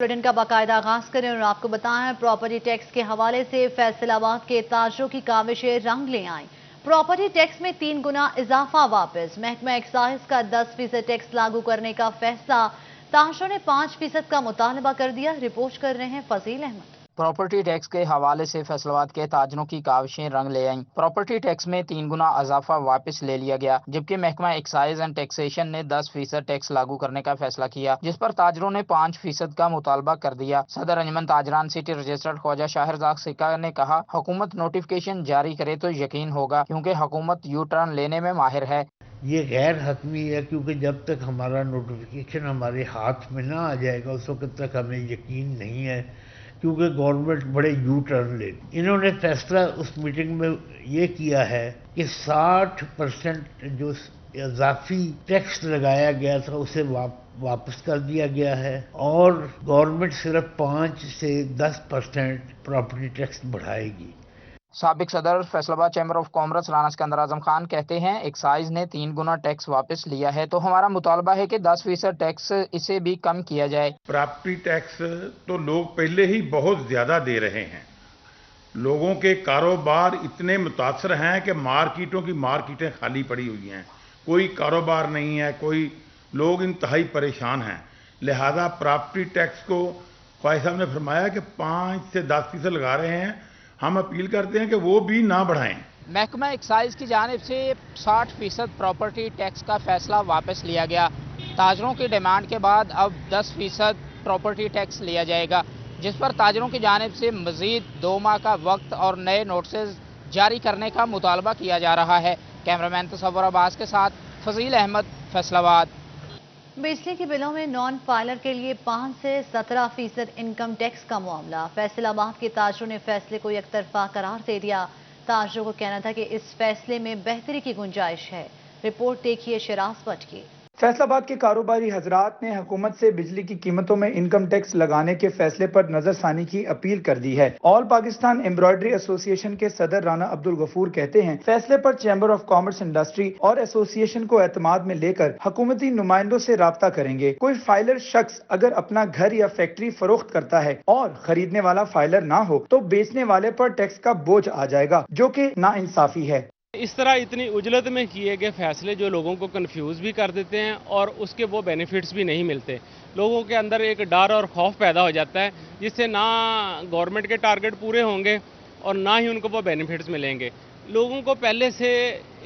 Bulletin का बाकायदा आगाज करें और आपको बताएं, प्रॉपर्टी टैक्स के हवाले से फैसलाबाद के ताजरों की काविशें रंग ले आईं। प्रॉपर्टी टैक्स में 3 गुना इजाफा वापस। महकमा एक्साइज का 10% टैक्स लागू करने का फैसला। ताजरों ने 5% का मुतालबा कर दिया। रिपोर्ट कर रहे हैं फजील अहमद। प्रॉपर्टी टैक्स के हवाले से फैसलाबाद के ताजरों की काविशें रंग ले आईं। प्रॉपर्टी टैक्स में 3 गुना इजाफा वापस ले लिया गया, जबकि महकमा एक्साइज एंड टैक्सेशन ने 10% टैक्स लागू करने का फैसला किया, जिस पर ताजरों ने 5% का मुतालबा कर दिया। सदर अंजुमन ताजरान सिटी रजिस्टर्ड ख्वाजा शाहरजाक सिक्का ने कहा, हुकूमत नोटिफिकेशन जारी करे तो यकीन होगा, क्योंकि हुकूमत यू टर्न लेने में माहिर है। ये गैर हतमी है, क्योंकि जब तक हमारा नोटिफिकेशन हमारे हाथ में ना आ जाएगा उस वक्त तक हमें यकीन नहीं है, क्योंकि गवर्नमेंट बड़े यू टर्न लेती। इन्होंने फैसला उस मीटिंग में ये किया है कि 60% जो इजाफी टैक्स लगाया गया था उसे वापस कर दिया गया है, और गवर्नमेंट सिर्फ 5 से 10% प्रॉपर्टी टैक्स बढ़ाएगी। साबिक सदर Faisalabad chamber of commerce Rana Sikandar Azam Khan कहते हैं, एक्साइज ने 3 गुना टैक्स वापस लिया है, तो हमारा मुतालबा है कि 10% टैक्स इसे भी कम किया जाए। प्रॉपर्टी टैक्स तो लोग पहले ही बहुत ज्यादा दे रहे हैं। लोगों के कारोबार इतने मुतासर हैं कि मार्केटों की मार्केटें खाली पड़ी हुई हैं, कोई कारोबार नहीं है, कोई लोग इंतहाई परेशान हैं। लिहाजा प्रॉपर्टी टैक्स को ख्वाजा साहब ने फरमाया कि 5 से 10% लगा रहे हैं। हम अपील करते हैं कि वो भी ना बढ़ाएं। महकमा एक्साइज की जानिब से 60% प्रॉपर्टी टैक्स का फैसला वापस लिया गया। ताजरों की डिमांड के बाद अब 10% प्रॉपर्टी टैक्स लिया जाएगा, जिस पर ताजरों की जानिब से मजीद 2 माह का वक्त और नए नोटिस जारी करने का मुतालबा किया जा रहा है। कैमरामैन तसव्वुर अब्बास के साथ फजील अहमद, फैसलाबाद। बिजली के बिलों में नॉन फाइलर के लिए 5 से 17% इनकम टैक्स का मामला। फैसलाबाद के ताजरों ने फैसले को एकतरफा करार दे दिया। ताजरों को कहना था कि इस फैसले में बेहतरी की गुंजाइश है। रिपोर्ट देखिए शिराज भट्ट की। फैसलाबाद के कारोबारी हजरात ने हुकूमत से बिजली की कीमतों में इनकम टैक्स लगाने के फैसले पर नजरसानी की अपील कर दी है। ऑल पाकिस्तान एम्ब्रॉयडरी एसोसिएशन के सदर राना अब्दुल गफूर कहते हैं, फैसले पर चैम्बर ऑफ कॉमर्स इंडस्ट्री और एसोसिएशन को एतमाद में लेकर हुकूमती नुमाइंदों से राब्ता करेंगे। कोई फाइलर शख्स अगर अपना घर या फैक्ट्री फरोख्त करता है और खरीदने वाला फाइलर ना हो तो बेचने वाले पर टैक्स का बोझ आ जाएगा, जो कि नाइंसाफी है। इस तरह इतनी उजलत में किए गए फैसले जो लोगों को कंफ्यूज भी कर देते हैं और उसके वो बेनिफिट्स भी नहीं मिलते। लोगों के अंदर एक डर और खौफ पैदा हो जाता है, जिससे ना गवर्नमेंट के टारगेट पूरे होंगे और ना ही उनको वो बेनिफिट्स मिलेंगे। लोगों को पहले से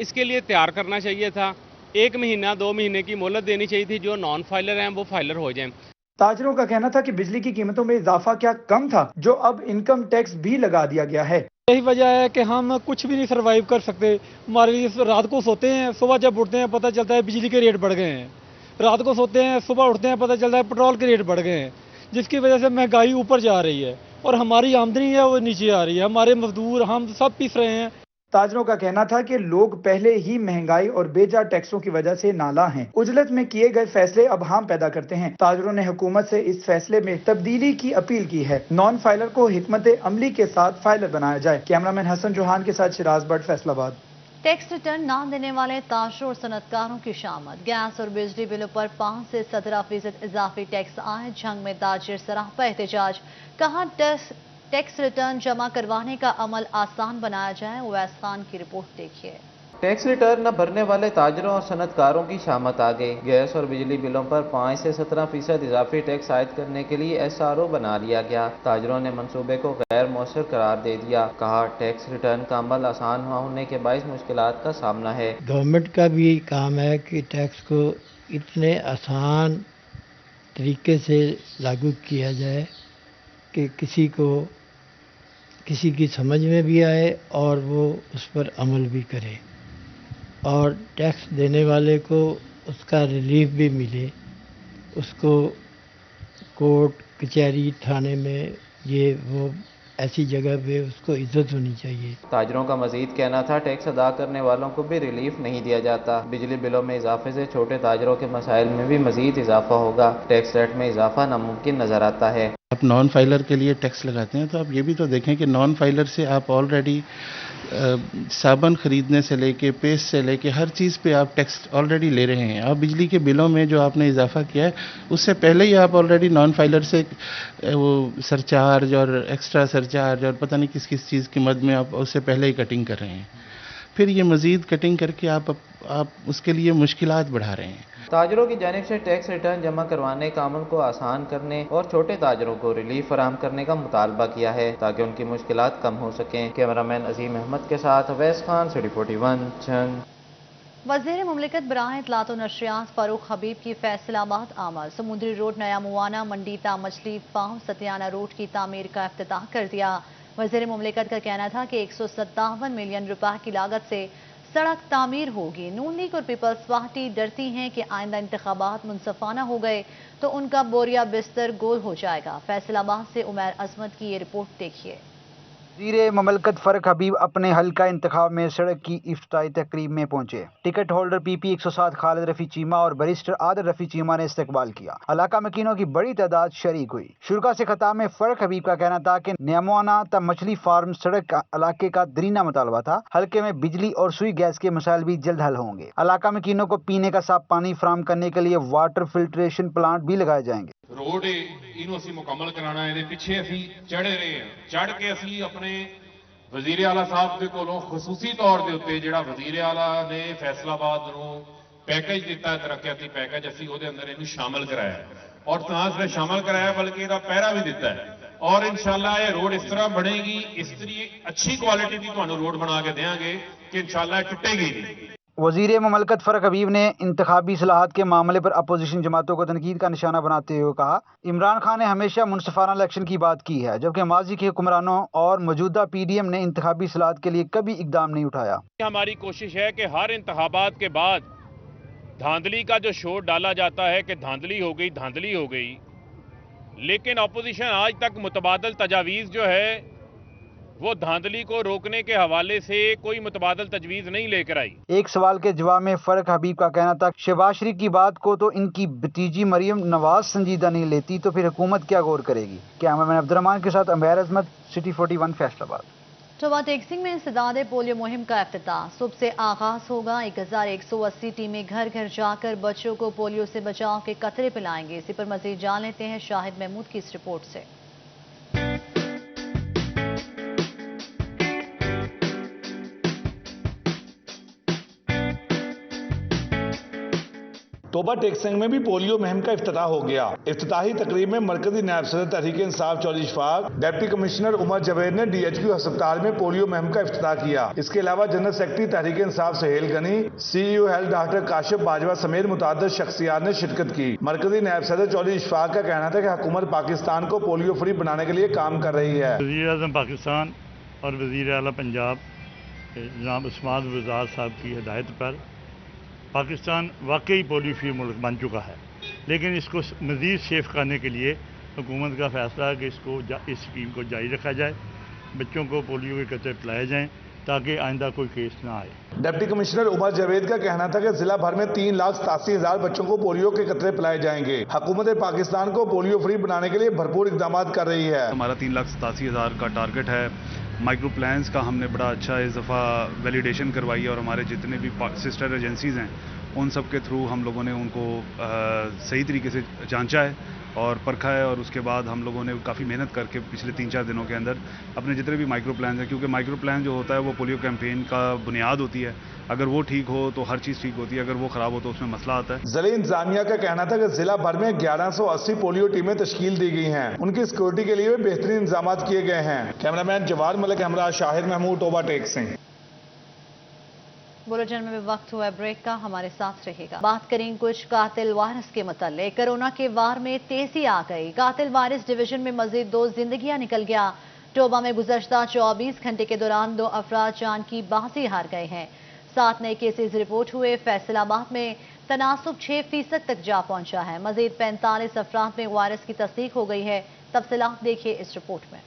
इसके लिए तैयार करना चाहिए था। 1 महीना 2 महीने की मोहलत देनी चाहिए थी। जो नॉन फाइलर हैं वो फाइलर हो जाएं। ताजरों का कहना था कि बिजली की कीमतों में इजाफा क्या कम था, जो अब इनकम टैक्स भी लगा दिया गया है। यही वजह है कि हम कुछ भी नहीं सरवाइव कर सकते। हमारे लिए रात को सोते हैं, सुबह जब उठते हैं पता चलता है बिजली के रेट बढ़ गए हैं। रात को सोते हैं, सुबह उठते हैं पता चलता है पेट्रोल के रेट बढ़ गए हैं, जिसकी वजह से महंगाई ऊपर जा रही है और हमारी आमदनी है वो नीचे आ रही है। हमारे मजदूर हम सब पिस रहे हैं। ताजरों का कहना था कि लोग पहले ही महंगाई और बेजा टैक्सों की वजह से नाला हैं। उजलत में किए गए फैसले अब हाम पैदा करते हैं। ताजरों ने हुकूमत से इस फैसले में तब्दीली की अपील की है। नॉन फाइलर को हिकमत अमली के साथ फाइलर बनाया जाए। कैमरामैन हसन जोहान के साथ शिराज भट्ट, फैसलाबाद। टैक्स रिटर्न न देने वाले ताजरों और सनतकारों की शामत। गैस और बिजली बिलों पर 5 से 17% इजाफी टैक्स आए। जंग में ताजिर सरापा एहतजाज। कहा टैक्स रिटर्न जमा करवाने का अमल आसान बनाया जाए। उवैस खान की रिपोर्ट देखिए। टैक्स रिटर्न न भरने वाले ताजरों और सनतकारों की शामत आ गई। गैस और बिजली बिलों पर 5 से 17% इजाफी टैक्स आयद करने के लिए SRO बना लिया गया। ताजरों ने मंसूबे को गैर मौसर करार दे दिया। कहा, टैक्स रिटर्न का अमल आसान न होने के बाइस मुश्किलात का सामना है। गवर्नमेंट का भी काम है कि टैक्स को इतने आसान तरीके से लागू किया जाए कि किसी की समझ में भी आए और वो उस पर अमल भी करे, और टैक्स देने वाले को उसका रिलीफ भी मिले। उसको कोर्ट कचहरी थाने में ये वो ऐसी जगह पे उसको इज्जत होनी चाहिए। ताजरों का मजीद कहना था, टैक्स अदा करने वालों को भी रिलीफ नहीं दिया जाता। बिजली बिलों में इजाफे से छोटे ताजरों के मसाइल में भी मजीद इजाफा होगा। टैक्स रेट में इजाफा नामुमकिन नजर आता है। آپ نان فائلر کے لیے ٹیکس لگاتے ہیں تو آپ یہ بھی تو دیکھیں کہ نان فائلر سے آپ آلریڈی صابن خریدنے سے لے کے پیسٹ سے لے کے ہر چیز پہ آپ ٹیکس آلریڈی لے رہے ہیں. آپ بجلی کے بلوں میں جو آپ نے اضافہ کیا ہے اس سے پہلے ہی آپ آلریڈی نان فائلر سے وہ سرچارج اور ایکسٹرا سرچارج اور پتہ نہیں کس کس چیز کی مد میں آپ اس سے پہلے ہی کٹنگ کر رہے ہیں. پھر یہ مزید کٹنگ کر کے آپ اس کے لیے مشکلات بڑھا رہے ہیں. تاجروں کی جانب سے ٹیکس ریٹرن جمع کروانے کا عمل کو آسان کرنے اور چھوٹے تاجروں کو ریلیف فراہم کرنے کا مطالبہ کیا ہے تاکہ ان کی مشکلات کم ہو سکیں. کیمرامین عظیم احمد کے ساتھ اویس خان، سٹی 41 جنگ. وزیر مملکت براہ اطلاعات و نشریات فاروق حبیب کی فیصل آباد آمد. سمندری روڈ نیا موانہ منڈی تا مچھلی فارم ستیانہ روڈ کی تعمیر کا افتتاح کر دیا. وزیر مملکت کا کہنا تھا کہ 157 ملین روپے کی لاگت سے سڑک تعمیر ہوگی. نون لیگ اور پیپلز پارٹی ڈرتی ہیں کہ آئندہ انتخابات منصفانہ ہو گئے تو ان کا بوریا بستر گول ہو جائے گا. فیصل آباد سے عمیر عظمت کی یہ رپورٹ دیکھیے. وزیر مملکت فاروق حبیب اپنے حلقہ انتخاب میں سڑک کی افتتاحی تقریب میں پہنچے. ٹکٹ ہولڈر پی پی 107 خالد رفیع چیمہ اور بیرسٹر عادل رفیع چیمہ نے استقبال کیا. علاقہ مکینوں کی بڑی تعداد شریک ہوئی. شرکا سے خطاب میں فاروق حبیب کا کہنا تھا کہ نیاموانہ تا مچھلی فارم سڑک علاقے کا دیرینہ مطالبہ تھا. حلقے میں بجلی اور سوئی گیس کے مسائل بھی جلد حل ہوں گے. علاقہ مکینوں کو پینے کا صاف پانی فراہم کرنے کے لیے واٹر فلٹریشن پلانٹ بھی لگائے جائیں گے. روڈ اینو اسی مکمل کرانا ہے. پیچھے اسی چڑھ رہے ہیں. چڑھ کے اسی اپنے وزیر اعلیٰ صاحب کے کولوں خصوصی طور دے اوتے جڑا وزیر اعلیٰ نے فیصل آباد نو پیکج دیتا ہے ترقیاتی پیکج اسی وہ دے اندر اینو شامل کرایا اور تاں صرف شامل کرایا بلکہ یہ پہرا بھی دیتا ہے اور انشاءاللہ یہ روڈ اس طرح بنے گی اس طرح اچھی کوالٹی کی تمہیں روڈ بنا کے دیں گے کہ انشاءاللہ ٹوٹے گی نہیں. وزیر مملکت فاروق حبیب نے انتخابی اصلاحات کے معاملے پر اپوزیشن جماعتوں کو تنقید کا نشانہ بناتے ہوئے کہا عمران خان نے ہمیشہ منصفانہ الیکشن کی بات کی ہے جبکہ ماضی کے حکمرانوں اور موجودہ پی ڈی ایم نے انتخابی اصلاحات کے لیے کبھی اقدام نہیں اٹھایا. ہماری کوشش ہے کہ ہر انتخابات کے بعد دھاندلی کا جو شور ڈالا جاتا ہے کہ دھاندلی ہو گئی لیکن اپوزیشن آج تک متبادل تجاویز جو ہے وہ دھاندلی کو روکنے کے حوالے سے کوئی متبادل تجویز نہیں لے کر آئی. ایک سوال کے جواب میں فاروق حبیب کا کہنا تھا شہباز شریف کی بات کو تو ان کی بھتیجی مریم نواز سنجیدہ نہیں لیتی تو پھر حکومت کیا غور کرے گی. کیمرامین عبدالرحمان کے ساتھ عمیر عظمت، سٹی 41 فیصل آباد. ٹوبہ ٹیکسنگ میں انسداد پولیو مہم کا افتتاح. صبح سے آغاز ہوگا. 1180 ٹیمیں گھر گھر جا کر بچوں کو پولیو سے بچاؤ کے قطرے پلائیں گے. اسی پر مزید جان لیتے ہیں شاہد محمود کی اس رپورٹ سے. ٹوبہ ٹیکسنگ میں بھی پولیو مہم کا افتتاح ہو گیا. افتتاحی تقریب میں مرکزی نائب صدر تحریک انصاف چودھری اشفاق، ڈپٹی کمشنر عمر جاوید نے ڈی ایچ کیو ہسپتال میں پولیو مہم کا افتتاح کیا. اس کے علاوہ general secretary Tehreek Insaf Sohail Ghani, C E O health doctor Kashif Bajwa سمیت متعدد شخصیات نے شرکت کی. مرکزی نائب صدر چودھری اشفاق کا کہنا تھا کہ حکومت پاکستان کو پولیو فری بنانے کے لیے کام کر رہی ہے. وزیر اعظم پاکستان اور وزیر اعلیٰ پنجاب جناب عثمان وزار صاحب کی ہدایت پر پاکستان واقعی پولیو فری ملک بن چکا ہے لیکن اس کو مزید سیف کرنے کے لیے حکومت کا فیصلہ ہے کہ اس اسکیم کو جاری رکھا جائے. بچوں کو پولیو کے قطرے پلائے جائیں تاکہ آئندہ کوئی کیس نہ آئے. ڈپٹی کمشنر عمر جاوید کا کہنا تھا کہ ضلع بھر میں 3,87,000 بچوں کو پولیو کے قطرے پلائے جائیں گے. حکومت پاکستان کو پولیو فری بنانے کے لیے بھرپور اقدامات کر رہی ہے. ہمارا 3,87,000 کا ٹارگٹ ہے. مائکرو پلانز کا ہم نے بڑا اچھا اس دفعہ ویلیڈیشن کروائی ہے اور ہمارے جتنے بھی سسٹر ایجنسیز ہیں ان سب کے تھرو ہم لوگوں نے ان کو صحیح طریقے سے جانچا ہے اور پرکھا ہے اور اس کے بعد ہم لوگوں نے کافی محنت کر کے پچھلے 3-4 دنوں کے اندر اپنے جتنے بھی مائکرو پلانز ہیں کیونکہ مائکرو پلان جو ہوتا ہے وہ پولیو کیمپین کا بنیاد ہوتی ہے. اگر وہ ٹھیک ہو تو ہر چیز ٹھیک ہوتی ہے، اگر وہ خراب ہو تو اس میں مسئلہ آتا ہے. ضلعی انتظامیہ کا کہنا تھا کہ ضلع بھر میں 1180 پولیو ٹیمیں تشکیل دی گئی ہیں. ان کی سیکورٹی کے لیے بہترین انتظامات کیے گئے ہیں. کیمرامین جواد ملک ہمراہ شاہد محمود، ٹوبہ ٹیکسنگ. بلٹن میں بھی وقت ہوا ہے بریک کا، ہمارے ساتھ رہے گا. بات کریں کچھ قاتل وائرس کے متعلق. کرونا کے وار میں تیزی آ گئی. قاتل وائرس ڈویژن میں مزید 2 زندگیاں نکل گیا. ٹوبہ میں گزشتہ 24 گھنٹے کے دوران 2 افراد جان کی بازی ہار گئے ہیں. 7 نئے کیسز رپورٹ ہوئے. فیصل آباد میں تناسب 6% تک جا پہنچا ہے. مزید 45 افراد میں وائرس کی تصدیق ہو گئی ہے. تفصیلات دیکھیے اس رپورٹ میں.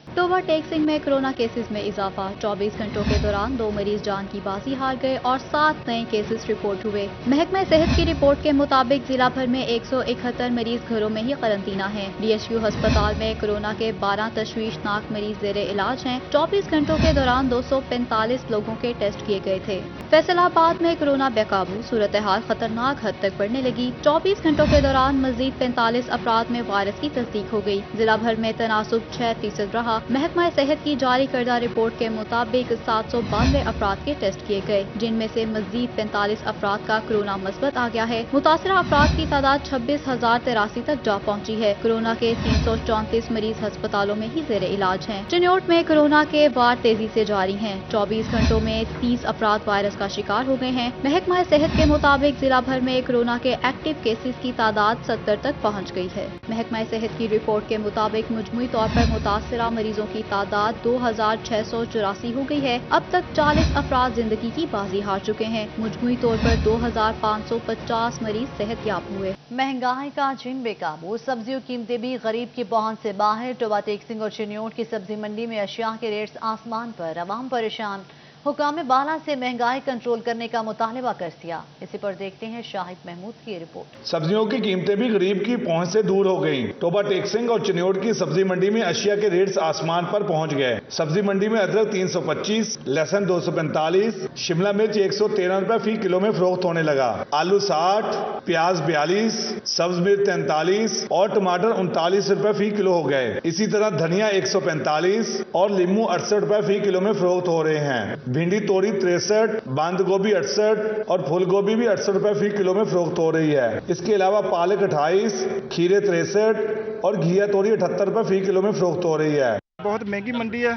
टोबा टेक्सिंग में कोरोना केसेस में इजाफा। 24 घंटों के दौरान 2 मरीज जान की बाजी हार गए और 7 नए केसेस रिपोर्ट हुए। महकमा सेहत की रिपोर्ट के मुताबिक जिला भर में 171 मरीज घरों में ही करंतना हैं। DHQ अस्पताल में कोरोना के 12 तशवीशनाक मरीज जेर इलाज हैं। 24 घंटों के दौरान 245 लोगों के टेस्ट किए गए थे। फैसलाबाद में कोरोना बेकाबू, सूरत हाल खतरनाक हद तक बढ़ने लगी। 24 घंटों के दौरान मजीद 45 अफराद में वायरस की तस्दीक हो गई। जिला भर में तनासुब 6% रहा। महकमा सेहत की जारी करदा रिपोर्ट के मुताबिक 792 अफराद के टेस्ट किए गए, जिनमें से मजीद 45 अफराद का कोरोना मस्बत आ गया है। मुतासरा अफराद की तादाद 26,083 तक जा पहुंची है। कोरोना के 334 मरीज अस्पतालों में ही जेर इलाज हैं। चिन्योट में कोरोना के वार तेजी से जारी हैं। 24 घंटों में 30 अफराद वायरस का शिकार हो गए हैं। महकमा सेहत के मुताबिक जिला भर में कोरोना के एक्टिव केसेस की तादाद 70 तक पहुँच गई है। महकमा सेहत की रिपोर्ट के मुताबिक मजमूई तौर पर मुतासरा मरीजों की तादाद 2,684 हो गई है। अब तक 40 अफराद जिंदगी की बाजी हार चुके हैं। मजमूई तौर पर 2,550 मरीज सेहतयाब हुए। महंगाई का जिन बेकाबू, सब्जियों की कीमतें भी गरीब की पहुंच से बाहर। टोबा टेक्सिंग और चिन्योट की सब्जी मंडी में अशिया के रेट्स आसमान पर, अवाम परेशान। हुकाम बाला से महंगाई कंट्रोल करने का मुतालबा कर दिया। इसी पर देखते हैं शाहिद महमूद की रिपोर्ट। सब्जियों की कीमतें भी गरीब की पहुंच से दूर हो गईं। टोबा टेक्सिंग और चिन्योट की सब्जी मंडी में अशिया के रेट्स आसमान पर पहुंच गए। सब्जी मंडी में अदरक 325, लहसुन 245, शिमला मिर्च 113 रुपए फी किलो में फरोख्त होने लगा। आलू 60, प्याज 42, सब्ज मिर्च 43 और टमाटर 39 रुपए फी किलो हो गए। इसी तरह धनिया 145 और लीमू 68 रुपए फी किलो में फरोख्त हो रहे हैं। भिंडी तोरी 63, बंद गोभी 68 और फूल गोभी भी 68 रुपए फी किलो में फरोख्त हो रही है। इसके अलावा पालक 28, खीरे 63 और घिया तोरी 78 रुपए फी किलो में फरोख्त हो रही है। बहुत महंगी मंडी है।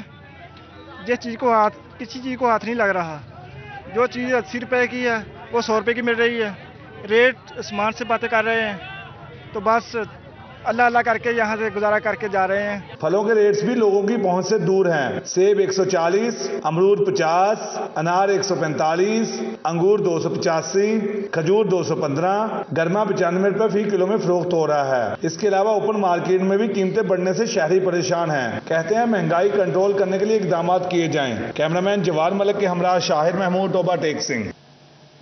किसी चीज को हाथ नहीं लग रहा। जो चीज 80 रुपए की है वो 100 रुपए की मिल रही है। रेट आसमान से बातें कर रहे हैं, तो बस अल्लाह अल्लाह करके यहाँ से गुजारा करके जा रहे हैं। फलों के रेट्स भी लोगों की पहुंच से दूर हैं। सेब 140, अमरूद 50, अनार 145, अंगूर 285, खजूर 215, गरमा 95 रुपए फी किलो में फरोख्त हो रहा है। इसके अलावा ओपन मार्केट में भी कीमतें बढ़ने से शहरी परेशान हैं। कहते हैं महंगाई कंट्रोल करने के लिए इकदाम किए जाएं। कैमरामैन जवार मलिक के हमरा शाहिद महमूद, टोबा टेक्सिंग।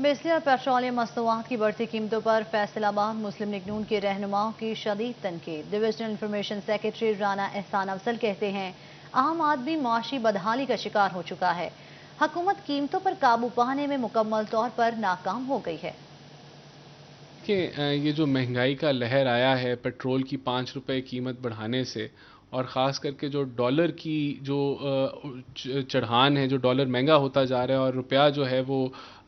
बिजली और पेट्रोलियम मसनूआत की बढ़ती कीमतों पर फैसलाबाद मुस्लिम लीग नून के रहनुमाओं की शदीद तनकीद। डिविजनल इंफॉर्मेशन सेक्रेटरी राना एहसान अफजल कहते हैं, आम आदमी माशी बदहाली का शिकार हो चुका है। हुकूमत कीमतों पर काबू पाने में मुकम्मल तौर पर नाकाम हो गई है। कि ये जो महंगाई का लहर आया है पेट्रोल की 5 रुपए कीमत बढ़ाने से, और ख़ास करके जो डॉलर की जो चढ़ान है, जो डॉलर महंगा होता जा रहा है और रुपया जो है वो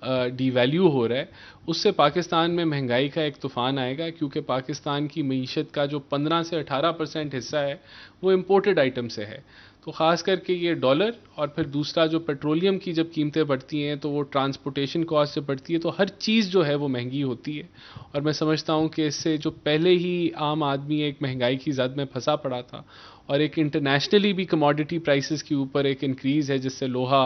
डीवैल्यू हो रहा है, उससे पाकिस्तान में महंगाई का एक तूफ़ान आएगा। क्योंकि पाकिस्तान की मईशत का जो 15 से 18% हिस्सा है वो इम्पोर्टेड आइटम से है। तो ख़ास करके ये डॉलर और फिर दूसरा जो पेट्रोलियम की जब कीमतें बढ़ती हैं तो वो ट्रांसपोर्टेशन कॉस्ट से बढ़ती है, तो हर चीज़ जो है वो महंगी होती है। और मैं समझता हूँ कि इससे जो पहले ही आम आदमी एक महंगाई की ज़द में फंसा पड़ा था, और एक इंटरनेशनली भी कमोडिटी प्राइसेस के ऊपर एक इंक्रीज़ है जिससे लोहा,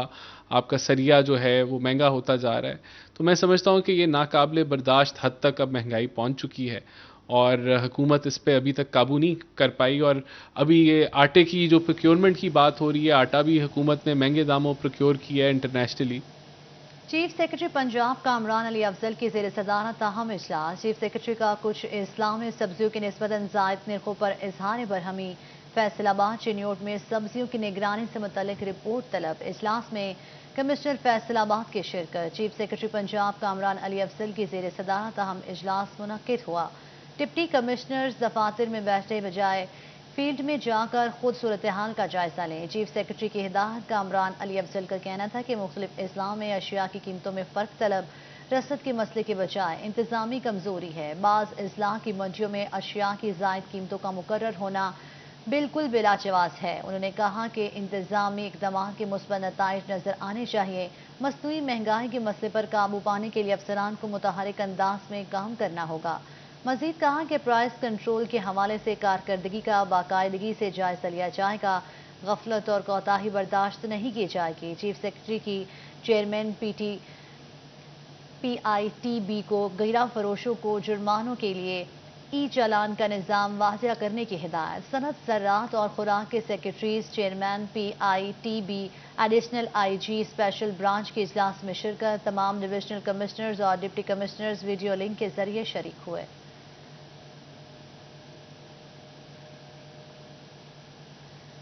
आपका सरिया जो है वो महंगा होता जा रहा है। तो मैं समझता हूँ कि ये नाकाबिले बर्दाश्त हद तक अब महंगाई पहुँच चुकी है और हुकूमत इस पे अभी तक काबू नहीं कर पाई। और अभी ये आटे की जो प्रोक्योरमेंट की बात हो रही है, आटा भी हुकूमत ने महंगे दामों प्रोक्योर किया है internationally. Chief secretary Punjab Kamran Ali Afzal की ज़ेर सदारत ताहम इजलास। चीफ सेक्रेटरी का कुछ अजलां में सब्जियों की निस्बतन ज़ायद निर्खों पर इजहार बरहमी। फैसलाबाद चिन्योट में सब्जियों की निगरानी से मुतल्लिक रिपोर्ट तलब। इजलास में कमिश्नर फैसलाबाद की शिरकत। चीफ सेक्रेटरी पंजाब कामरान अली अफजल की ज़ेर सदारत ताहम इजलास मुनक्किद हुआ। डिप्टी कमिश्नर दफातर में बैठने बजाय फील्ड में जाकर खुद सूरत हाल का जायजा लें। चीफ सेक्रेटरी की हिदायत। कामरान अली अफजल का कहना था कि मुख्तलिफ अजलां में अशिया की कीमतों में फ़र्क तलब, रसद के मसले के बजाय इंतजामी कमजोरी है। बाज़ अजलां की मंडियों में अशिया की ज़ायद कीमतों का मुकर्रर होना बिल्कुल बिलाजवाज है। उन्होंने कहा कि इंतजामी इकदाम के मुस्बत नताइज नजर आने चाहिए। मसनूई महंगाई के मसले पर काबू पाने के लिए अफसरान को मुतहरिक अंदाज में काम करना होगा। मजीद कहा कि प्राइस कंट्रोल के हवाले से कारकर्दगी का बाकायदगी से जायजा लिया जाएगा। गफलत और कोताही बर्दाश्त नहीं की जाएगी। चीफ सेक्रेटरी की चेयरमैन PITB को गैरा फरोशों को जुर्मानों के लिए ای چالان کا نظام واضح کرنے کی ہدایت۔ صنعت، زراعت اور خوراک کے secretaries, chairman P I T B, additional I G special branch کے اجلاس میں شرکت۔ تمام ڈویژنل کمشنرز اور ڈپٹی کمشنرز ویڈیو لنک کے ذریعے شریک ہوئے۔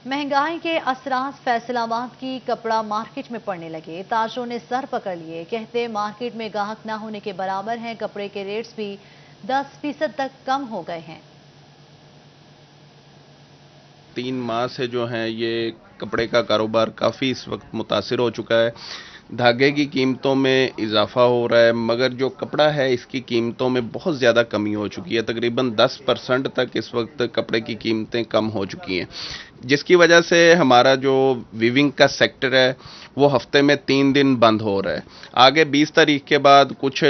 مہنگائی کے اثرات فیصل آباد کی کپڑا مارکیٹ میں پڑنے لگے۔ تاجروں نے سر پکڑ لیے، کہتے مارکیٹ میں گاہک نہ ہونے کے برابر ہیں۔ کپڑے کے ریٹس بھی 10% تک کم ہو گئے ہیں۔ 3 ماہ سے جو ہیں یہ کپڑے کا کاروبار کافی اس وقت متاثر ہو چکا ہے۔ دھاگے کی قیمتوں میں اضافہ ہو رہا ہے، مگر جو کپڑا ہے اس کی قیمتوں میں بہت زیادہ کمی ہو چکی ہے۔ تقریباً 10% تک اس وقت کپڑے کی قیمتیں کم ہو چکی ہیں، جس کی وجہ سے ہمارا جو ویونگ کا سیکٹر ہے وہ ہفتے میں 3 دن بند ہو رہا ہے۔ آگے 20 تاریخ کے بعد کچھ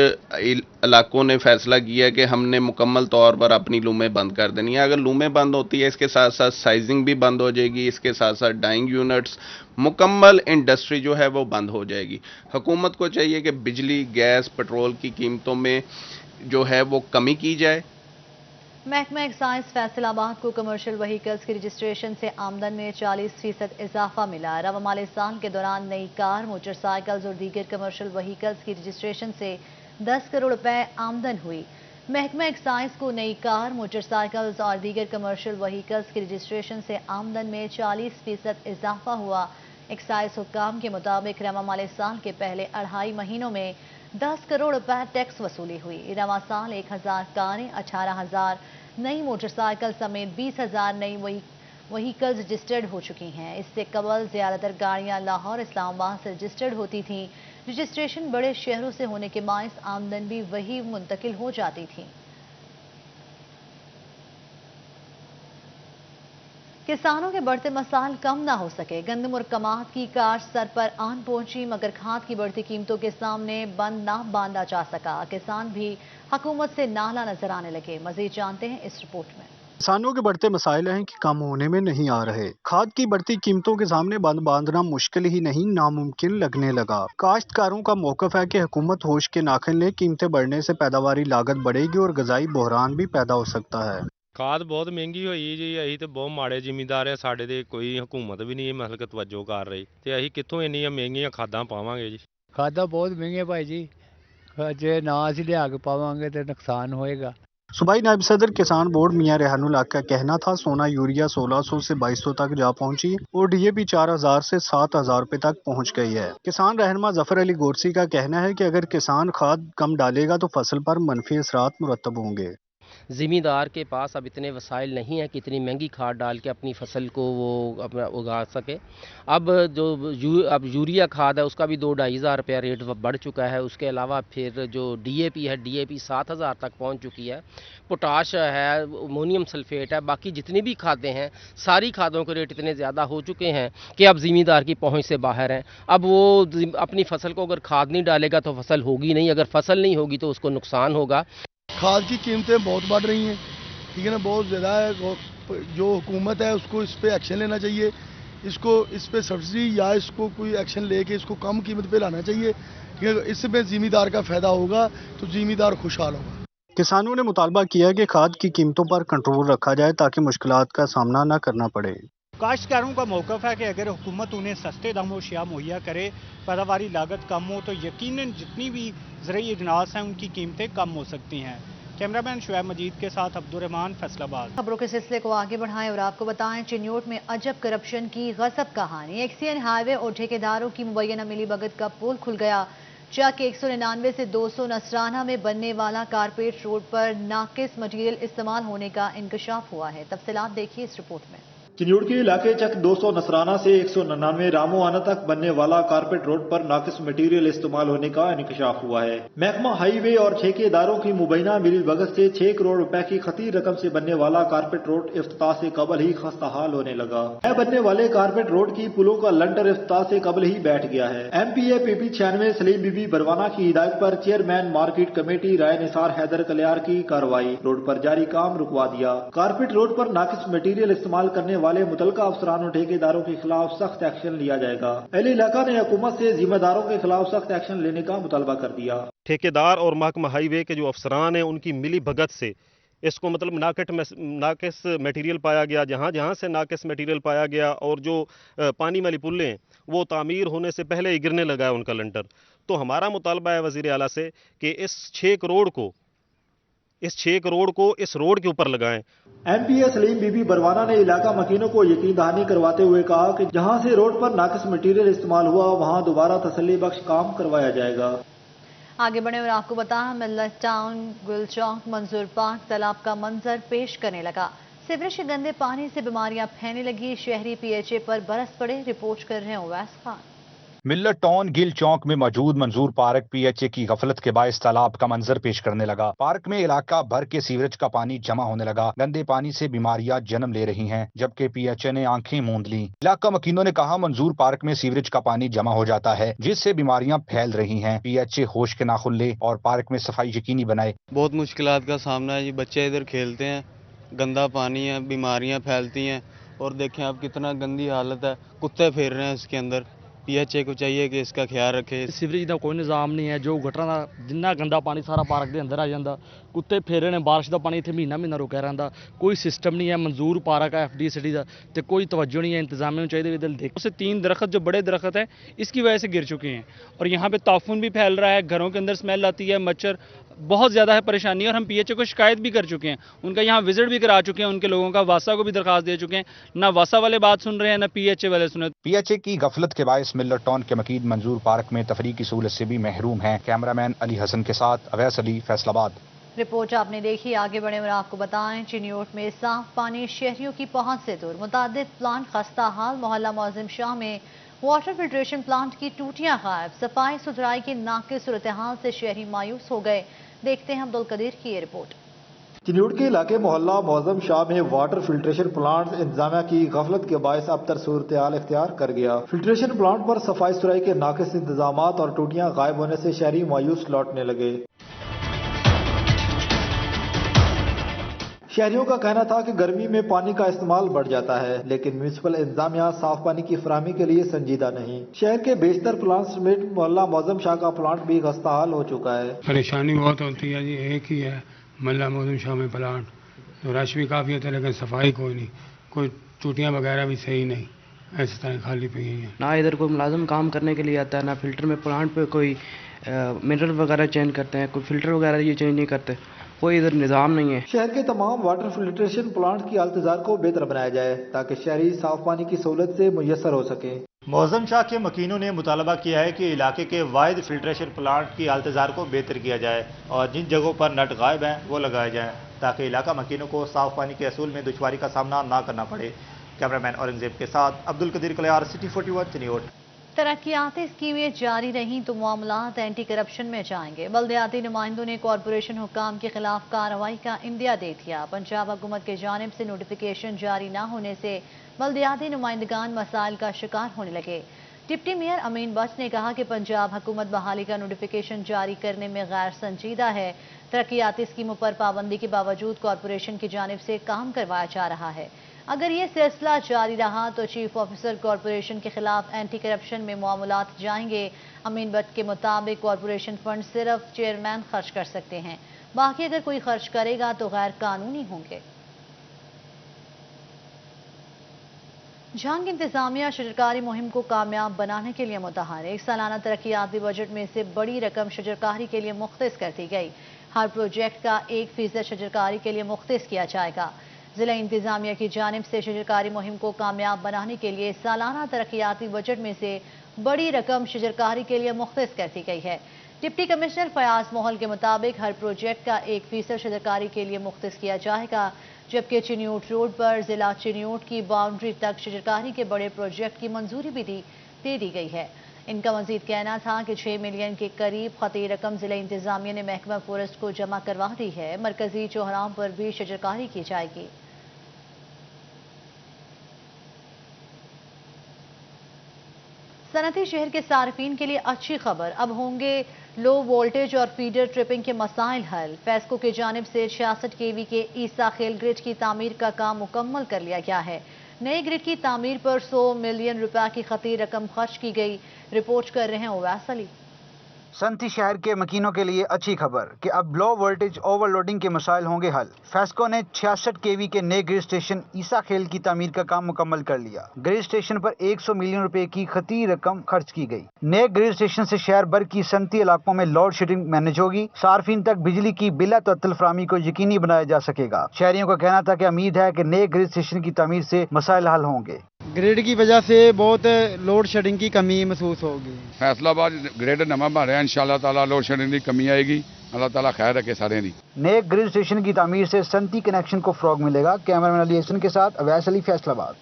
علاقوں نے فیصلہ کیا کہ ہم نے مکمل طور پر اپنی لومیں بند کر دینی ہے۔ اگر لومیں بند ہوتی ہے، اس کے ساتھ ساتھ سائزنگ بھی بند ہو جائے گی، اس کے ساتھ ساتھ ڈائنگ یونٹس، مکمل انڈسٹری جو ہے وہ بند ہو جائے گی۔ حکومت کو چاہیے کہ بجلی، گیس، پٹرول کی قیمتوں میں جو ہے وہ کمی کی جائے۔ محکمہ ایکسائز فیصل آباد کو کمرشل وہیکلز کی رجسٹریشن سے آمدن میں 40% اضافہ ملا۔ رواں مالی سال کے دوران نئی کار، موٹر سائیکلز اور دیگر کمرشل وہیکلز کی رجسٹریشن سے 10 کروڑ روپے آمدن ہوئی۔ محکمہ ایکسائز کو نئی کار، موٹر سائیکلز اور دیگر کمرشل وہیکلز کی رجسٹریشن سے آمدن میں 40% اضافہ ہوا۔ ایکسائز حکام کے مطابق رواں مالی سال کے پہلے 2.5 مہینوں میں 10 کروڑ روپے ٹیکس وصولی ہوئی۔ رواں سال 1000 کاریں، 18,000 نئی موٹر سائیکل سمیت 20,000 نئی وہیکلز رجسٹرڈ ہو چکی ہیں۔ اس سے قبل زیادہ تر گاڑیاں لاہور، اسلام آباد سے رجسٹرڈ ہوتی تھیں۔ رجسٹریشن بڑے شہروں سے ہونے کے باعث آمدن بھی وہی منتقل ہو جاتی تھی۔ کسانوں کے بڑھتے مسائل کم نہ ہو سکے۔ گندم اور کماد کی کاشت سر پر آن پہنچی، مگر کھاد کی بڑھتی قیمتوں کے سامنے بند نہ باندھا جا سکا۔ کسان بھی حکومت سے نالا نظر آنے لگے۔ مزید جانتے ہیں اس رپورٹ میں۔ کسانوں کے بڑھتے مسائل ہیں کہ کم ہونے میں نہیں آ رہے۔ کھاد کی بڑھتی قیمتوں کے سامنے بند باندھنا مشکل ہی نہیں ناممکن لگنے لگا۔ کاشتکاروں کا موقف ہے کہ حکومت ہوش کے ناخن لے، قیمتیں بڑھنے سے پیداواری لاگت بڑھے گی اور غذائی بحران بھی پیدا ہو سکتا ہے۔ کھاد بہت مہنگی ہوئی جی، اہی تو بہت ماڑے ਜ਼ਿਮੀਂਦਾਰ ਹੈ। ਸਾਡੇ ਤੇ ਕੋਈ ਹਕੂਮਤ ਵੀ ਨਹੀਂ ਮਤਲਬ ਤਵੱਜੋ ਕਰ ਰਹੀ ਤੇ ਅਸੀਂ ਕਿੱਥੋਂ ਇੰਨੀਆਂ ਮਹਿੰਗੀਆਂ ਖਾਦਾਂ ਪਾਵਾਂਗੇ ਜੀ। ਖਾਦਾਂ ਬਹੁਤ ਮਹਿੰਗੀਆਂ ਭਾਈ ਜੀ, ਜੇ ਨਾ ਅਸੀਂ ਲਿਆ ਕੇ ਪਾਵਾਂਗੇ ਤੇ ਨੁਕਸਾਨ ਹੋਏਗਾ। صوبائی نائب صدر کسان بورڈ میاں ریحان الحق کا کہنا تھا سونا یوریا 1600 سے 2200 تک جا پہنچی اور ڈی اے پی 4000 سے 7000 روپے تک پہنچ گئی ہے۔ کسان رہنما ظفر علی گورسی کا کہنا ہے کہ اگر کسان کھاد کم ڈالے گا تو فصل پر منفی اثرات مرتب ہوں گے۔ زمیندار کے پاس اب اتنے وسائل نہیں ہیں کہ اتنی مہنگی کھاد ڈال کے اپنی فصل کو وہ اپنا اگا سکے۔ اب جو یوریا کھاد ہے اس کا بھی 2-2.5 ہزار روپیہ ریٹ بڑھ چکا ہے۔ اس کے علاوہ پھر جو ڈی اے پی ہے، ڈی اے پی 7000 تک پہنچ چکی ہے۔ پوٹاش ہے، امونیم سلفیٹ ہے، باقی جتنی بھی کھادیں ہیں ساری کھادوں کے ریٹ اتنے زیادہ ہو چکے ہیں کہ اب زمیندار کی پہنچ سے باہر ہیں۔ اب وہ اپنی فصل کو اگر کھاد نہیں ڈالے گا تو فصل ہوگی نہیں، اگر فصل نہیں ہوگی تو اس کو نقصان ہوگا۔ کھاد کی قیمتیں بہت بڑھ رہی ہیں، ٹھیک ہے نا، بہت زیادہ ہے۔ جو حکومت ہے اس کو اس پہ ایکشن لینا چاہیے، اس پہ سبسڈی یا اس کو کوئی ایکشن لے کے اس کو کم قیمت پہ لانا چاہیے۔ اس میں زمیندار کا فائدہ ہوگا تو زمیندار خوشحال ہوگا۔ کسانوں نے مطالبہ کیا کہ کھاد کی قیمتوں پر کنٹرول رکھا جائے تاکہ مشکلات کا سامنا نہ کرنا پڑے۔ کاشتکاروں کا موقف ہے کہ اگر حکومت انہیں سستے داموں اشیاء مہیا کرے، پیداواری لاگت کم ہو، تو یقیناً جتنی بھی زرعی اجناس ہیں ان کی قیمتیں کم ہو سکتی ہیں۔ کیمرامین شعیب مجید کے ساتھ عبدالرحمان، فیصل آباد۔ خبروں کے سلسلے کو آگے بڑھائیں اور آپ کو بتائیں چنیوٹ میں عجب کرپشن کی غضب کہانی۔ ایکسین ہائی وے اور ٹھیکیداروں کی مبینہ ملی بھگت کا پول کھل گیا، جبکہ 199 سے 200 نصرانہ میں بننے والا کارپیٹ روڈ پر ناقص مٹیریل استعمال ہونے کا انکشاف ہوا ہے۔ تفصیلات دیکھیے اس رپورٹ میں۔ چنیوٹ کے علاقے چک 200 نصرانہ سے 199 راموانہ تک بننے والا کارپیٹ روڈ پر ناقص مٹیریل استعمال ہونے کا انکشاف ہوا ہے۔ محکمہ ہائی وے اور ٹھیکیداروں کی مبینہ ملی بھگت سے 6 کروڑ روپے کی خطیر رقم سے بننے والا کارپیٹ روڈ افتتاح سے قبل ہی خستہ حال ہونے لگا۔ نئے بننے والے کارپیٹ روڈ کی پلوں کا لنٹر افتتاح سے قبل ہی بیٹھ گیا ہے۔ M P A P P 96 Saleem Bibi Parwana کی ہدایت پر chairman market committee Rai Nisar Haider Kalyar کی کارروائی، روڈ پر جاری کام رکوا دیا۔ کارپیٹ روڈ پر ناقص مٹیریل استعمال کرنے والے متعلقہ افسران اور ٹھیکیداروں کے خلاف سخت ایکشن لیا جائے گا۔ اہل علاقہ نے حکومت سے ذمہ داروں کے خلاف سخت ایکشن لینے کا مطالبہ کر دیا۔ ٹھیکیدار اور محکمہ ہائی وے کے جو افسران ہیں ان کی ملی بھگت سے इसको मतलब नाकिस मटेरियल पाया गया, जहाँ जहाँ से नाकिस मटेरियल पाया गया और जो पानी वाली पुलें हैं वो तामीर होने से पहले ही गिरने लगा है उनका लंटर। तो हमारा मुतालबा है वज़ीर आला से कि इस 6 करोड़ को इस रोड के ऊपर लगाएं। MPA सलीम बीबी बरवाना ने इलाका मकीनों को यकीन दहानी करवाते हुए कहा कि जहां से रोड पर नाकिस मटेरियल इस्तेमाल हुआ वहां दोबारा तसल्ली बख्श काम करवाया जाएगा। आगे बढ़े और आपको बताएं, मिल्लत टाउन, गुल चौक, मंजूर पार्क तालाब का मंजर पेश करने लगा। सीवरेज के गंदे पानी से बीमारियां फैलने लगी। शहरी PHA पर बरस पड़े। रिपोर्ट कर रहे हैं उवैस खान। मिल्लत टाउन गिल चौक में मौजूद मंजूर पार्क PHA की गफलत के बायस तालाब का मंजर पेश करने लगा। पार्क में इलाका भर के सीवरेज का पानी जमा होने लगा। गंदे पानी से बीमारियां जन्म ले रही हैं, जबकि PHA ने आंखें मूंद ली। इलाका मकीनों ने कहा मंजूर पार्क में सीवरेज का पानी जमा हो जाता है, जिससे बीमारियां फैल रही हैं। PHA होश के नाखुन ले और पार्क में सफाई यकीनी बनाए। बहुत मुश्किलात का सामना है जी। बच्चे इधर खेलते हैं, गंदा पानी है, बीमारियां फैलती हैं। और देखें आप कितना गंदी हालत है, कुत्ते फिर रहे हैं इसके अंदर। PHA को चाहिए कि इसका ख्याल रखे। सीवरेज का कोई निज़ाम नहीं है, जो गटरां दा जिन्ना गंदा पानी सारा पार्क के अंदर आ जाता। कुत्ते फेरे ने, बारिश का पानी इतने महीना रुका रहा। कोई सिस्टम नहीं है। मंजूर पार्क है FD सिटी का, तो कोई तवज्जो नहीं है। इंतजामिया चाहिए इधर देखो से 3 दरख्त जो बड़े दरख्त हैं इसकी वजह से गिर चुके हैं और यहाँ पे ताफून भी फैल रहा है। घरों के अंदर स्मेल आती है, मच्छर बहुत ज़्यादा है परेशानी। और हम PHA को शिकायत भी कर चुके हैं, उनका यहाँ विजिट भी करा चुके हैं, उनके लोगों का वासा को भी दरखास्त दे चुके हैं। ना वासा वाले बात सुन रहे हैं, ना PHA वाले सुन रहे हैं। PHA की गफलत के बायस मिल्लत टाउन के मकीन मंजूर पार्क में तफरीह की सहूलत से भी महरूम हैं। कैमरामैन अली हसन के साथ अवैस अली, फैसलाबाद। रिपोर्ट आपने देखी। आगे बढ़े और आपको बताएं, चिन्योट में साफ पानी शहरियों की पहुंच से दूर। मुतादिद प्लांट खस्ता हाल। मोहल्ला मौजिम शाह में वाटर फिल्ट्रेशन प्लांट की टूटियां गायब। सफाई सुथराई की नाकिस सूरत हाल से शहरी मायूस हो गए। देखते हैं अब्दुल कदीर की ये रिपोर्ट। चिन्योट के इलाके मोहल्ला मौजम शाह में वाटर फिल्ट्रेशन प्लांट इंतजामिया की गफलत के बायस अबतर सूरत हाल इख्तियार कर गया। फिल्ट्रेशन प्लांट पर सफाई सुथराई के नाकिस इंतजाम और टूटियां गायब होने से शहरी मायूस लौटने लगे। शहरियों का कहना था कि गर्मी में पानी का इस्तेमाल बढ़ जाता है, लेकिन म्यूनिसिपल इंतजामिया साफ पानी की फराहमी के लिए संजीदा नहीं। शहर के बेशतर प्लांट समेत मोहल्ला मौजम शाह का प्लांट भी खस्ताहाल हो चुका है। परेशानी बहुत होती है जी। एक ही है मोहल्ला मौजम शाह में प्लांट, तो रश भी काफ़ी होता है, लेकिन सफाई कोई नहीं, कोई टूटियाँ वगैरह भी सही नहीं, ऐसी तरह खाली पड़ी हैं। ना इधर कोई मुलाजिम काम करने के लिए आता है, ना फिल्टर में प्लांट पे कोई मिनरल वगैरह चेंज करते हैं, कोई फिल्टर वगैरह ये चेंज नहीं करते, कोई इधर निज़ाम नहीं है। शहर के तमाम वाटर फिल्ट्रेशन प्लांट की हालत को बेहतर बनाया जाए ताकि शहरी साफ पानी की सहूलत से मुयसर हो सके। मौजम शाह के मकीनों ने मुतालबा किया है कि इलाके के वाहिद फिल्ट्रेशन प्लांट की हालत को बेहतर किया जाए और जिन जगहों पर नट गायब हैं वो लगाए जाएं ताकि इलाका मकीनों को साफ पानी के असूल में दुश्वारी का सामना ना करना पड़े। कैमरामैन औरंगजेब के साथ अब्दुल कदीर कलियार, सिटी 41 चिन्योट। तरक्याती स्कीमें जारी रहीं तो मामलात एंटी करप्शन में जाएंगे। बल्दियाती नुमाइंदों ने कॉरपोरेशन हुक्काम के खिलाफ कार्रवाई का इंदिया दे दिया। पंजाब हुकूमत की जानिब से नोटिफिकेशन जारी न होने से बल्दियाती नुमाइंदगान मसाइल का शिकार होने लगे। डिप्टी मेयर अमीन बट ने कहा कि पंजाब हुकूमत बहाली का नोटिफिकेशन जारी करने में गैर संजीदा है। तरक्याती स्कीमों पर पाबंदी के बावजूद कॉरपोरेशन की जानिब से काम करवाया जा रहा है। अगर ये सिलसिला जारी रहा तो चीफ ऑफिसर कॉरपोरेशन के खिलाफ एंटी करप्शन में मामलात जाएंगे। अमीन बट के मुताबिक कॉरपोरेशन फंड सिर्फ चेयरमैन खर्च कर सकते हैं, बाकी अगर कोई खर्च करेगा तो गैर कानूनी होंगे। जंग इंतजामिया शजरकारी मुहिम को कामयाब बनाने के लिए मुतहरिक। सालाना तरक्याती बजट में से बड़ी रकम शजरकारी के लिए मुख्तस कर दी गई। हर प्रोजेक्ट का 1% शजरकारी के लिए मुख्तस किया जाएगा। जिला इंतजामिया की जानिब से शजरकारी मुहिम को कामयाब बनाने के लिए सालाना तरक्याती बजट में से बड़ी रकम शजरकारी के लिए मुख्तस कर दी गई है। डिप्टी कमिश्नर फयाज मोहल के मुताबिक हर प्रोजेक्ट का 1% शजरकारी के लिए मुख्तस किया जाएगा, जबकि चिन्योट रोड पर जिला चिन्योट की बाउंड्री तक शजरकारी के बड़े प्रोजेक्ट की मंजूरी भी दे दी गई है। इनका मजीद कहना था कि 6 मिलियन के करीब खती रकम जिला इंतजामिया ने महकमा फॉरेस्ट को जमा करवा दी है। मरकजी चौराहों पर भी शजरकारी की जाएगी। सनती शहर के सार्फिन के लिए अच्छी खबर, अब होंगे लो वोल्टेज और फीडर ट्रिपिंग के मसाइल हल। फेस्को की जानिब से 66 kV के ईसा खेल ग्रिड की तामीर का काम मुकम्मल कर लिया गया है। नए ग्रिड की तामीर पर 100 मिलियन रुपए की खती रकम खर्च की गई। रिपोर्ट कर रहे हैं उवैस अली। संती शहर के मकीनों के लिए अच्छी खबर कि अब लो वोल्टेज ओवरलोडिंग के मसाइल होंगे हल। फेस्को ने 66 केवी के नए ग्रिड स्टेशन ईसा खेल की तामीर का काम मुकम्मल कर लिया। ग्रिड स्टेशन पर 100 मिलियन रुपए की खती रकम खर्च की गई। नए ग्रिड स्टेशन से शहर भर की संती इलाकों में लोड शेडिंग मैनेज होगी। सार्फिन तक बिजली की बिला तअत्तुल फराहमी को यकीनी बनाया जा सकेगा। शहरियों का कहना था कि उम्मीद है कि नए ग्रिड स्टेशन की तामीर से मसाइल हल होंगे। ग्रिड की वजह से बहुत लोड शेडिंग की कमी महसूस होगी। फैसलाबाद ग्रिड नवा बन रहा है, इंशाअल्लाह ताला लोड शेडिंग की कमी आएगी। अल्लाह ताला खैर रखे सारे दी। नए ग्रिड स्टेशन की तामीर से संती कनेक्शन को फरोग मिलेगा। कैमरामैन अली हसन के साथ अवैस अली, फैसलाबाद।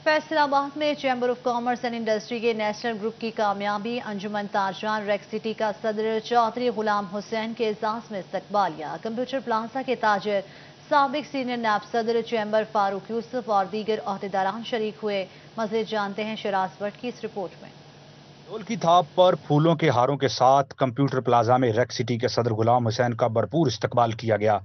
फैसलाबाद में chamber of commerce and industry के नेशनल ग्रुप की कामयाबी। अंजुमन ताजरान रेक सिटी का सदर चौधरी गुलाम हुसैन के एजाज में इस्तकबालिया। कंप्यूटर प्लाजा के ताजर साबिक सीनियर नायब सदर चैम्बर फारूक यूसुफ और दीगर अहदेदारान शरीक हुए। मज़ीद जानते हैं शराज भट्ट की इस रिपोर्ट में। ढोल की थाप पर फूलों के हारों के साथ कंप्यूटर प्लाजा में रेक सिटी के सदर गुलाम हुसैन का भरपूर इस्तकबाल किया गया।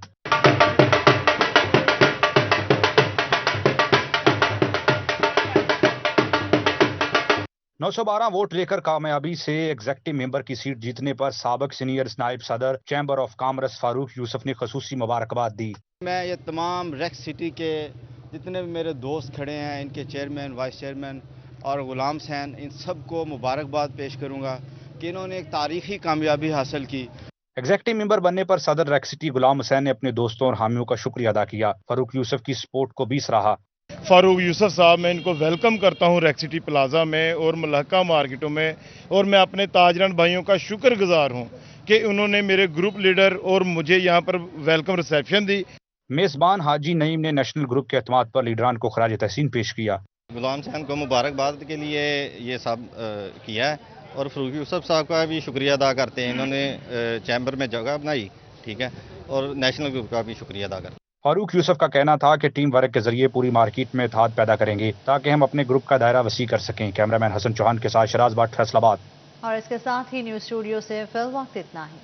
$912 वोट लेकर कामयाबी से एग्जेक्टिव मेंबर की सीट जीतने पर साबिक सीनियर नायब सदर chamber of commerce Farooq Yusuf ने खसूसी मुबारकबाद दी। मैं ये तमाम रेक सिटी के जितने भी मेरे दोस्त खड़े हैं, इनके चेयरमैन, वाइस चेयरमैन और गुलाम हुसैन, इन सबको मुबारकबाद पेश करूंगा कि इन्होंने एक तारीखी कामयाबी हासिल की। एग्जेक्टिव मेंबर बनने पर सदर रेक सिटी गुलाम हुसैन ने अपने दोस्तों और हामियों का शुक्रिया अदा किया। फारूक यूसुफ की सपोर्ट को भी सराहा। फारूक यूसुफ साहब, मैं इनको वेलकम करता हूं रेक सिटी प्लाजा में और मलहका मार्केटों में, और मैं अपने ताजरान भाइयों का शुक्रगुजार हूं कि उन्होंने मेरे ग्रुप लीडर और मुझे यहां पर वेलकम रिसेप्शन दी। मेजबान हाजी नईम ने नेशनल ग्रुप के एतमाद पर लीडरान को खराज तहसीन पेश किया। गुलाम हुसैन को मुबारकबाद के लिए ये सब किया है, और फारूक यूसुफ साहब का भी शुक्रिया अदा करते हैं। इन्होंने चैम्बर में जगह बनाई, ठीक है, और नेशनल ग्रुप का भी शुक्रिया अदा करते हैं। फारूक यूसुफ का कहना था कि टीम वर्क के जरिए पूरी मार्केट में इत्तेहाद पैदा करेंगे ताकि हम अपने ग्रुप का दायरा वसी कर सकें। कैमरामैन हसन चौहान के साथ शराज भट्ट, फैसलाबाद। और इसके साथ ही न्यूज स्टूडियो से फिल वक्त इतना ही।